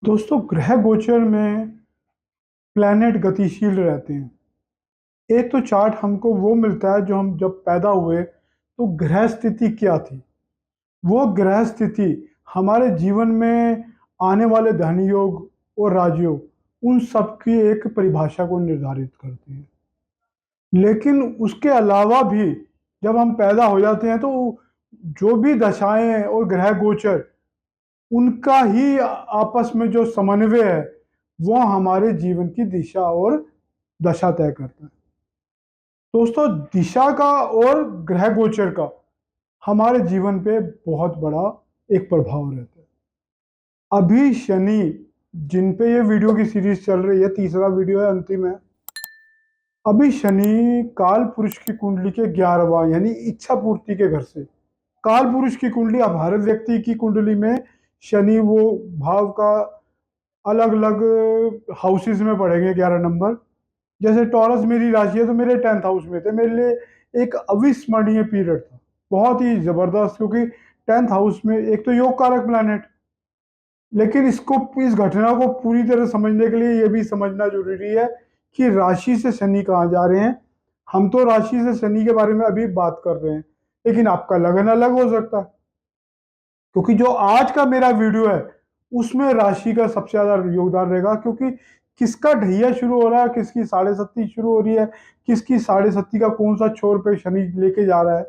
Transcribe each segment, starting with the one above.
दोस्तों, ग्रह गोचर में प्लैनेट गतिशील रहते हैं। एक तो चार्ट हमको वो मिलता है जो हम जब पैदा हुए तो ग्रह स्थिति क्या थी। वो ग्रह स्थिति हमारे जीवन में आने वाले धन योग और राजयोग उन सब की एक परिभाषा को निर्धारित करती है। लेकिन उसके अलावा भी जब हम पैदा हो जाते हैं तो जो भी दशाएं और ग्रह गोचर उनका ही आपस में जो समन्वय है वो हमारे जीवन की दिशा और दशा तय करता है। दोस्तों, दिशा का और ग्रह गोचर का हमारे जीवन पे बहुत बड़ा एक प्रभाव रहता है। अभी शनि, जिन पे ये वीडियो की सीरीज चल रही है, तीसरा वीडियो है, अंतिम है। अभी शनि काल पुरुष की कुंडली के 11वां यानी इच्छा पूर्ति के घर से, काल पुरुष की कुंडली, अब हर व्यक्ति की कुंडली में शनि वो भाव का अलग अलग हाउसेस में पड़ेंगे 11 नंबर। जैसे टॉरस मेरी राशि है तो मेरे 10th हाउस में थे। मेरे लिए एक अविस्मरणीय पीरियड था, बहुत ही जबरदस्त, क्योंकि 10th हाउस में एक तो योग कारक प्लैनेट। लेकिन इसको, इस घटना को पूरी तरह समझने के लिए यह भी समझना जरूरी है कि राशि से शनि कहाँ जा रहे हैं। हम तो राशि से शनि के बारे में अभी बात कर रहे हैं, लेकिन आपका लगन अलग हो सकता है। क्योंकि जो आज का मेरा वीडियो है उसमें राशि का सबसे ज्यादा योगदान रहेगा, क्योंकि किसका ढैया शुरू हो रहा है, किसकी साढ़े सत्ती शुरू हो रही है, किसकी साढ़े सत्ती का कौन सा छोर पे शनि लेके जा रहा है,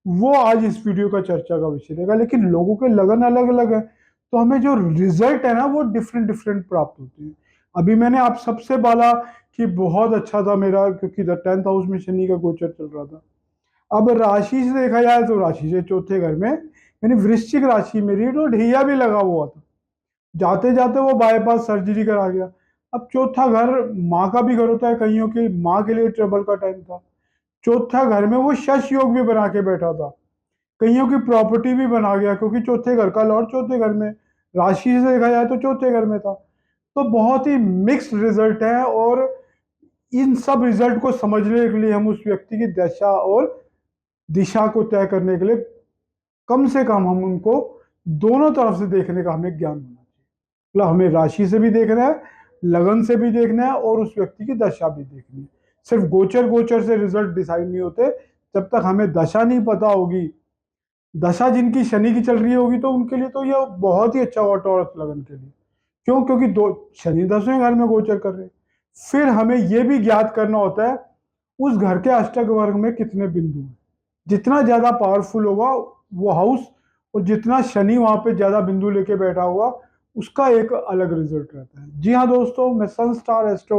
वो आज इस वीडियो का चर्चा का विषय रहेगा। लेकिन लोगों के लगन अलग अलग है, तो हमें जो रिजल्ट है ना वो डिफरेंट डिफरेंट प्राप्त होते हैं। अभी मैंने आप सबसे बोला कि बहुत अच्छा था मेरा, क्योंकि 10th हाउस में शनि का गोचर चल रहा था। अब राशि से देखा जाए तो राशि से चौथे घर में यानी वृश्चिक राशि मेरी, तो ढैया भी लगा हुआ था। जाते जाते वो बाईपास सर्जरी करा गया। अब चौथा घर माँ का भी घर होता है, कईयों की माँ के लिए ट्रबल का टाइम था। चौथा घर में वो शश योग भी बना के बैठा था, कईयों की प्रॉपर्टी भी बना गया, क्योंकि चौथे घर का लॉर्ड चौथे घर में, राशि से देखा जाए तो चौथे घर में था। तो बहुत ही मिक्स्ड रिजल्ट है, और इन सब रिजल्ट को समझने के लिए हम उस व्यक्ति की दशा और दिशा को तय करने के लिए कम से कम हम उनको दोनों तरफ से देखने का हमें ज्ञान होना चाहिए। मतलब हमें राशि से भी देखना है, लगन से भी देखना है, और उस व्यक्ति की दशा भी देखनी है। सिर्फ गोचर गोचर से रिजल्ट डिसाइड नहीं होते। जब तक हमें दशा नहीं पता होगी, दशा जिनकी शनि की चल रही होगी, तो उनके लिए तो यह बहुत ही अच्छा हुआ टॉरस लगन के लिए। क्यों? क्योंकि दो शनि 10वें घर में गोचर कर रहे हैं। फिर हमें यह भी ज्ञात करना होता है उस घर के अष्टक वर्ग में कितने बिंदु हैं। जितना ज्यादा पावरफुल होगा वो हाउस, और जितना शनि वहां पे ज्यादा बिंदु लेके बैठा हुआ, उसका एक अलग रिजल्ट रहता है। जी हाँ दोस्तों, मैं सन स्टार एस्ट्रो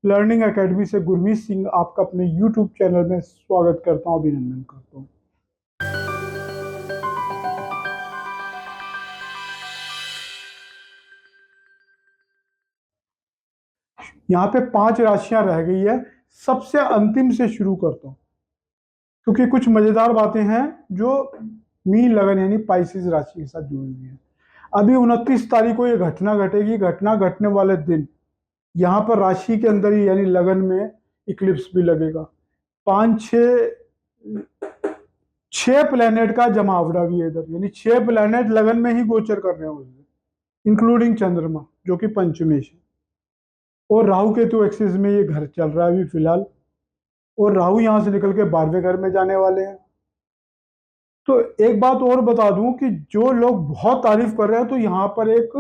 लर्निंग एकेडमी से गुरमीत सिंह आपका अपने यूट्यूब चैनल में स्वागत करता हूँ, अभिनंदन करता हूँ। यहाँ पे 5 राशियां रह गई है, सबसे अंतिम से शुरू करता हूँ, क्योंकि कुछ मजेदार बातें हैं जो मीन लगन यानी पाइसेस राशि के साथ जुड़ी हुई है। अभी 29 तारीख को ये घटना घटेगी। घटना घटने वाले दिन यहाँ पर राशि के अंदर ही यानी लगन में इक्लिप्स भी लगेगा। 5 6 प्लेनेट का जमावड़ा भी है इधर, यानी 6 प्लेनेट लगन में ही गोचर कर रहे हैं उस दिन, इंक्लूडिंग चंद्रमा जो कि पंचमेश है। और राहु केतु एक्सिस में ये घर चल रहा है अभी फिलहाल, और राहु यहां से निकल के 12वें घर में जाने वाले हैं। तो एक बात और बता दूं कि जो लोग बहुत तारीफ कर रहे हैं, तो यहाँ पर एक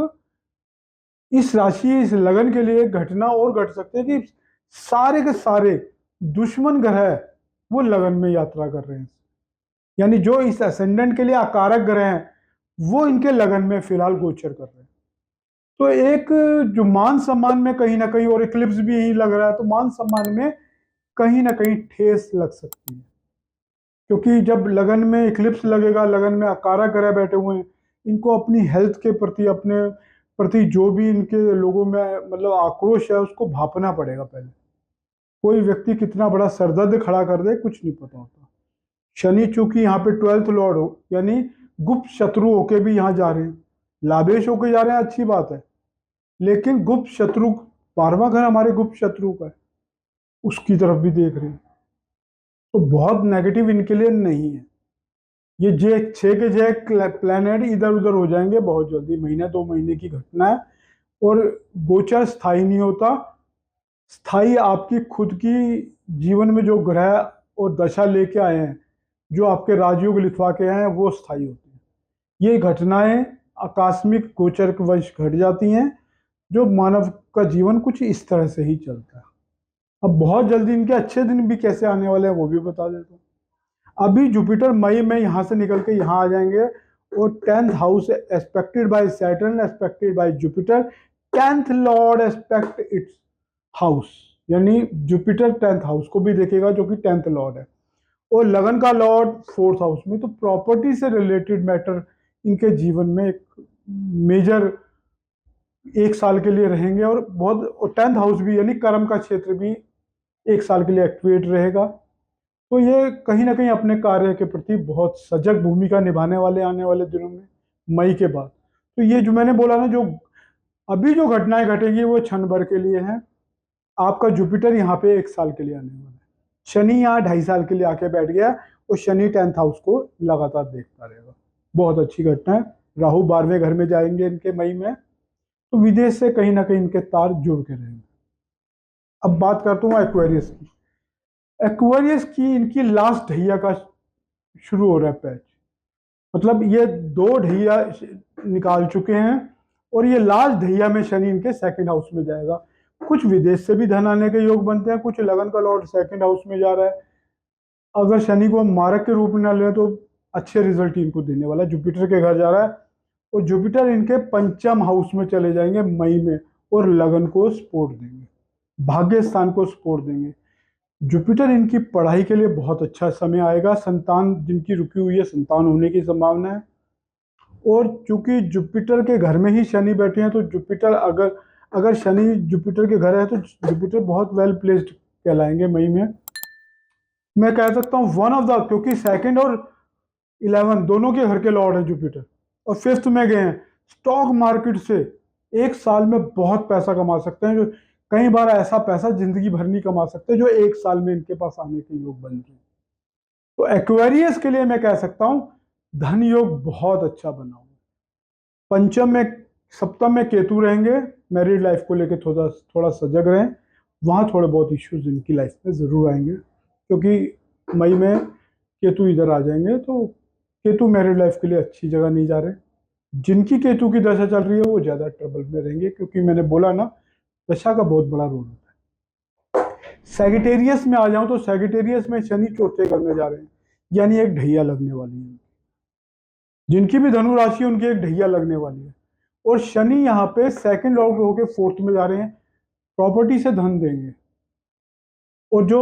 इस राशि, इस लगन के लिए एक घटना और घट सकती है कि सारे के सारे दुश्मन ग्रह वो लगन में यात्रा कर रहे हैं। यानी जो इस असेंडेंट के लिए अकारक ग्रह हैं वो इनके लगन में फिलहाल गोचर कर रहे हैं। तो एक जो मान सम्मान में कहीं ना कहीं, और इक्लिप्स भी यही लग रहा है, तो मान सम्मान में कहीं ना कहीं ठेस लग सकती है। क्योंकि जब लगन में इक्लिप्स लगेगा, लगन में अकारक ग्रह बैठे हुए हैं, इनको अपनी हेल्थ के प्रति, अपने प्रति जो भी इनके लोगों में मतलब आक्रोश है, उसको भापना पड़ेगा पहले। कोई व्यक्ति कितना बड़ा सरदर्द खड़ा कर दे कुछ नहीं पता होता। शनि चूंकि यहाँ पे 12th लॉर्ड हो, यानी गुप्त शत्रु होके भी यहाँ जा रहे हैं, लाभेश होके जा रहे हैं, अच्छी बात है। लेकिन गुप्त शत्रु, 12वां घर हमारे गुप्त शत्रु का है, उसकी तरफ भी देख रहे हैं, तो बहुत नेगेटिव इनके लिए नहीं है। ये जे 6 के 6 प्लैनेट इधर उधर हो जाएंगे बहुत जल्दी, महीने 2 महीने की घटना है। और गोचर स्थायी नहीं होता। स्थायी आपकी खुद की जीवन में जो ग्रह और दशा लेके आए हैं, जो आपके राजयोग लिखवा के आए हैं, वो स्थायी होते हैं। ये घटनाएं आकस्मिक गोचर के वश घट जाती हैं, जो मानव का जीवन कुछ इस तरह से ही चलता है। अब बहुत जल्दी इनके अच्छे दिन भी कैसे आने वाले हैं वो भी बता देता हूँ। अभी जुपिटर मई में यहाँ से निकल के यहाँ आ जाएंगे, और 10th house aspected by Saturn aspected by Jupiter, 10th lord aspect its house, यानी जुपिटर 10th हाउस को भी देखेगा जो कि 10th लॉर्ड है, और लगन का लॉर्ड 4th हाउस में। तो प्रॉपर्टी से रिलेटेड मैटर इनके जीवन में एक मेजर 1 साल के लिए रहेंगे, और बहुत 10th हाउस भी यानी कर्म का क्षेत्र भी 1 साल के लिए एक्टिवेट रहेगा। तो ये कहीं ना कहीं अपने कार्य के प्रति बहुत सजग भूमिका निभाने वाले आने वाले दिनों में, मई के बाद। तो ये जो मैंने बोला ना, जो अभी जो घटनाएं घटेंगी वो क्षण भर के लिए हैं। आपका जुपिटर यहाँ पे 1 साल के लिए आने वाला है। शनि यहाँ 2.5 साल के लिए आके बैठ गया, और शनि 10th हाउस को लगातार देखता रहेगा। बहुत अच्छी घटना है। राहु 12वें घर में जाएंगे इनके मई में, तो विदेश से कहीं ना कहीं इनके तार जुड़ के रहेंगे। अब बात करता हूँ एक्वेरियस की। एक्वेरियस की इनकी लास्ट ढैया का शुरू हो रहा है पैच। मतलब ये 2 ढैया निकाल चुके हैं, और ये लास्ट ढैया में शनि इनके 2nd हाउस में जाएगा। कुछ विदेश से भी धन आने के योग बनते हैं, कुछ लगन का लॉर्ड 2nd हाउस में जा रहा है। अगर शनि को हम मारक के रूप में ना ले तो अच्छे रिजल्ट इनको देने वाला है। जुपिटर के घर जा रहा है, और जुपिटर इनके 5th हाउस में चले जाएंगे मई में, और लगन को सपोर्ट देंगे, भाग्य स्थान को सपोर्ट देंगे। जुपिटर इनकी पढ़ाई के लिए बहुत अच्छा समय आएगा। संतान जिनकी रुकी हुई है, संतान होने की संभावना है। और चूंकि जुपिटर के घर में ही शनि बैठे हैं, तो जुपिटर अगर अगर शनि जुपिटर के घर है तो जुपिटर बहुत वेल प्लेस्ड कहलाएंगे मई में। मैं कह सकता हूँ वन ऑफ द, क्योंकि 2nd और 11 दोनों के घर के लॉर्ड है जुपिटर, और 5th में गए हैं। स्टॉक मार्केट से 1 साल में बहुत पैसा कमा सकते हैं, जो कई बार ऐसा पैसा जिंदगी भर नहीं कमा सकते जो 1 साल में इनके पास आने के योग बन रहे हैं। तो एक्वेरियस के लिए मैं कह सकता हूं धन योग बहुत अच्छा बना हुआ। पंचम में, सप्तम में केतु रहेंगे। मैरिड लाइफ को लेकर थोड़ा थोड़ा सजग रहें, वहां थोड़े बहुत इश्यूज इनकी लाइफ में जरूर आएंगे, क्योंकि मई में केतु इधर आ जाएंगे। तो केतु मैरिड लाइफ के लिए अच्छी जगह नहीं जा रहे। जिनकी केतु की दशा चल रही है वो ज्यादा ट्रबल में रहेंगे, क्योंकि मैंने बोला ना, दशा का बहुत बड़ा रोल होता है। सैगिटेरियस में आ जाऊं तो सैगिटेरियस में शनि 4th घर में जा रहे हैं, यानी एक ढैया लगने वाली है। जिनकी भी धनु राशि है उनकी एक ढैया लगने वाली है, और शनि यहाँ पे 2nd लॉर्ड होकर 4th में जा रहे हैं। प्रॉपर्टी से धन देंगे, और जो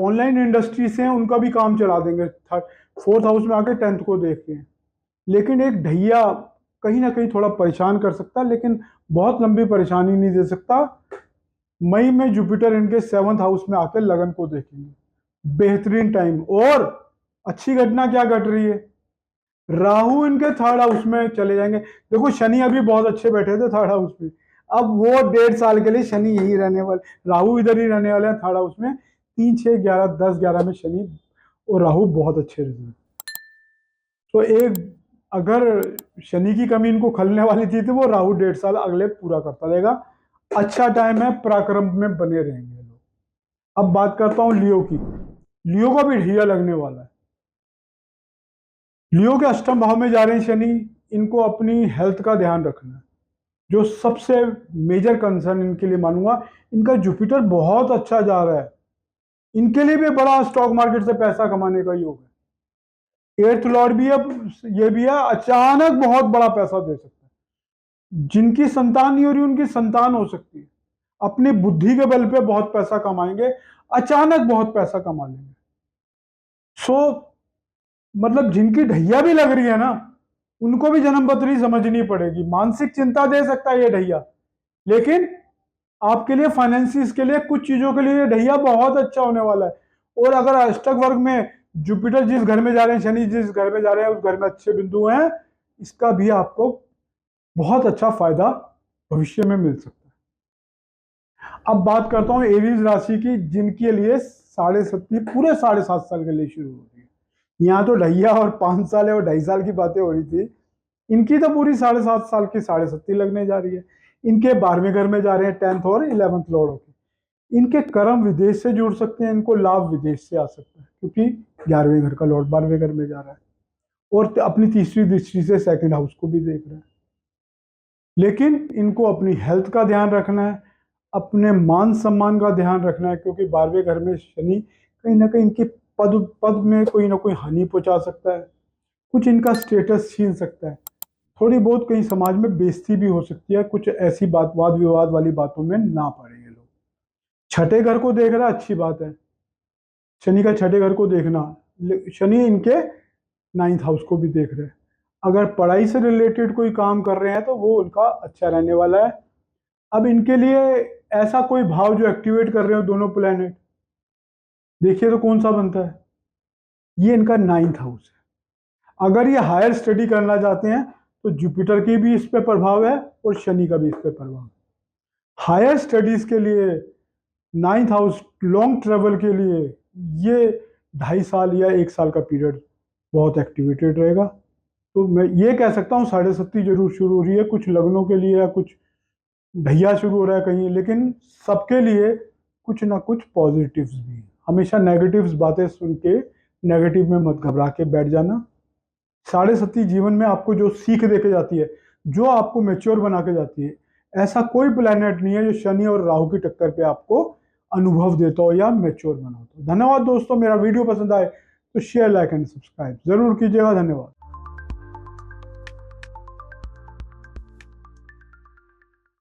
ऑनलाइन इंडस्ट्रीज हैं उनका भी काम चला देंगे। 4th हाउस में आके 10th को देखते हैं। लेकिन एक ढैया कहीं ना कहीं थोड़ा परेशान कर सकता है, लेकिन बहुत लंबी परेशानी नहीं दे सकता। मई में जुपिटर इनके 7th हाउस में आकर लगन को देखेंगे, बेहतरीन टाइम। और अच्छी घटना क्या घट रही है, राहु इनके 3rd हाउस में चले जाएंगे। देखो शनि अभी बहुत अच्छे बैठे थे 3rd हाउस में, अब वो 1.5 साल के लिए शनि यही रहने वाले, राहु इधर ही रहने वाले हैं 3rd हाउस में। 3, 6, 11, 10, 11 में शनि और राहु बहुत अच्छे रिजल्ट। तो एक, अगर शनि की कमी इनको खलने वाली थी तो वो राहु 1.5 साल अगले पूरा करता रहेगा। अच्छा टाइम है, पराक्रम में बने रहेंगे लोग। अब बात करता हूं लियो की। लियो का भी ढैया लगने वाला है। लियो के 8th भाव में जा रहे हैं शनि। इनको अपनी हेल्थ का ध्यान रखना है, जो सबसे मेजर कंसर्न इनके लिए मानूंगा। इनका जुपिटर बहुत अच्छा जा रहा है, इनके लिए भी बड़ा स्टॉक मार्केट से पैसा कमाने का योग है। 8th लॉर्ड भी है, ये भी है, अचानक बहुत बड़ा पैसा दे सकता है। जिनकी संतान नहीं हो रही उनकी संतान हो सकती है। अपनी बुद्धि के बल पे बहुत पैसा कमाएंगे, अचानक बहुत पैसा कमा लेंगे। सो मतलब जिनकी ढैया भी लग रही है ना, उनको भी जन्म पत्री समझनी पड़ेगी। मानसिक चिंता दे सकता है ये ढैया, लेकिन आपके लिए फाइनेंसिस के लिए कुछ चीजों के लिए ये ढैया बहुत अच्छा होने वाला है। और अगर अष्टक वर्ग में जुपिटर जिस घर में जा रहे हैं, शनि जिस घर में जा रहे हैं, उस घर में अच्छे बिंदु हैं, इसका भी आपको बहुत अच्छा फायदा भविष्य में मिल सकता है। अब बात करता हूं एरीज राशि की, जिनके लिए 7.5 पूरे 7.5 साल के लिए शुरू हो रही है। यहाँ तो ढैया और 5 साल और 2.5 साल की बातें हो रही थी, इनकी तो पूरी 7.5 साल की 7.5 लगने जा रही है। इनके 12वें घर में जा रहे हैं, 10th और 11th लॉर्ड होके। इनके कर्म विदेश से जुड़ सकते हैं, इनको लाभ विदेश से आ सकता है, क्योंकि 11वें घर का लॉर्ड 12वें घर में जा रहा है और अपनी तीसरी दृष्टि से सेकंड हाउस को भी देख रहा है। लेकिन इनको अपनी हेल्थ का ध्यान रखना है, अपने मान सम्मान का ध्यान रखना है, क्योंकि 12वें घर में शनि कहीं ना कहीं इनके पद पद में कोई ना कोई हानि पहुंचा सकता है, कुछ इनका स्टेटस छीन सकता है, थोड़ी बहुत कहीं समाज में बेइज्जती भी हो सकती है, कुछ ऐसी बात वाद विवाद वाली बातों में ना पड़े ये लोग। छठे घर को देख रहा है, अच्छी बात है, शनि का छठे घर को देखना, शनि इनके 9th हाउस को भी देख रहे हैं। अगर पढ़ाई से रिलेटेड कोई काम कर रहे हैं तो वो उनका अच्छा रहने वाला है। अब इनके लिए ऐसा कोई भाव जो एक्टिवेट कर रहे हो दोनों प्लैनेट, देखिए तो कौन सा बनता है, ये इनका 9th हाउस है। अगर ये हायर स्टडी करना चाहते हैं तो जुपिटर की भी इस पे प्रभाव है और शनि का भी इस पे प्रभाव है। हायर स्टडीज के लिए 9th हाउस, लॉन्ग ट्रेवल के लिए ये 2.5 साल या 1 साल का पीरियड बहुत एक्टिवेटेड रहेगा। तो मैं ये कह सकता हूँ 7.5 जरूर शुरू हो रही है, कुछ लग्नों के लिए या कुछ ढैया शुरू हो रहा है कहीं, लेकिन सबके लिए कुछ ना कुछ पॉजिटिव्स भी हैं। हमेशा नेगेटिव्स बातें सुन के नेगेटिव में मत घबरा के बैठ जाना। 7.5 जीवन में आपको जो सीख देके जाती है, जो आपको मेच्योर बना के जाती है, ऐसा कोई प्लेनेट नहीं है जो शनि और राहु की टक्कर पे आपको अनुभव देता हो या मेच्योर बनाता हो। धन्यवाद दोस्तों, मेरा वीडियो पसंद आए तो शेयर, लाइक एंड सब्सक्राइब जरूर कीजिएगा। धन्यवाद।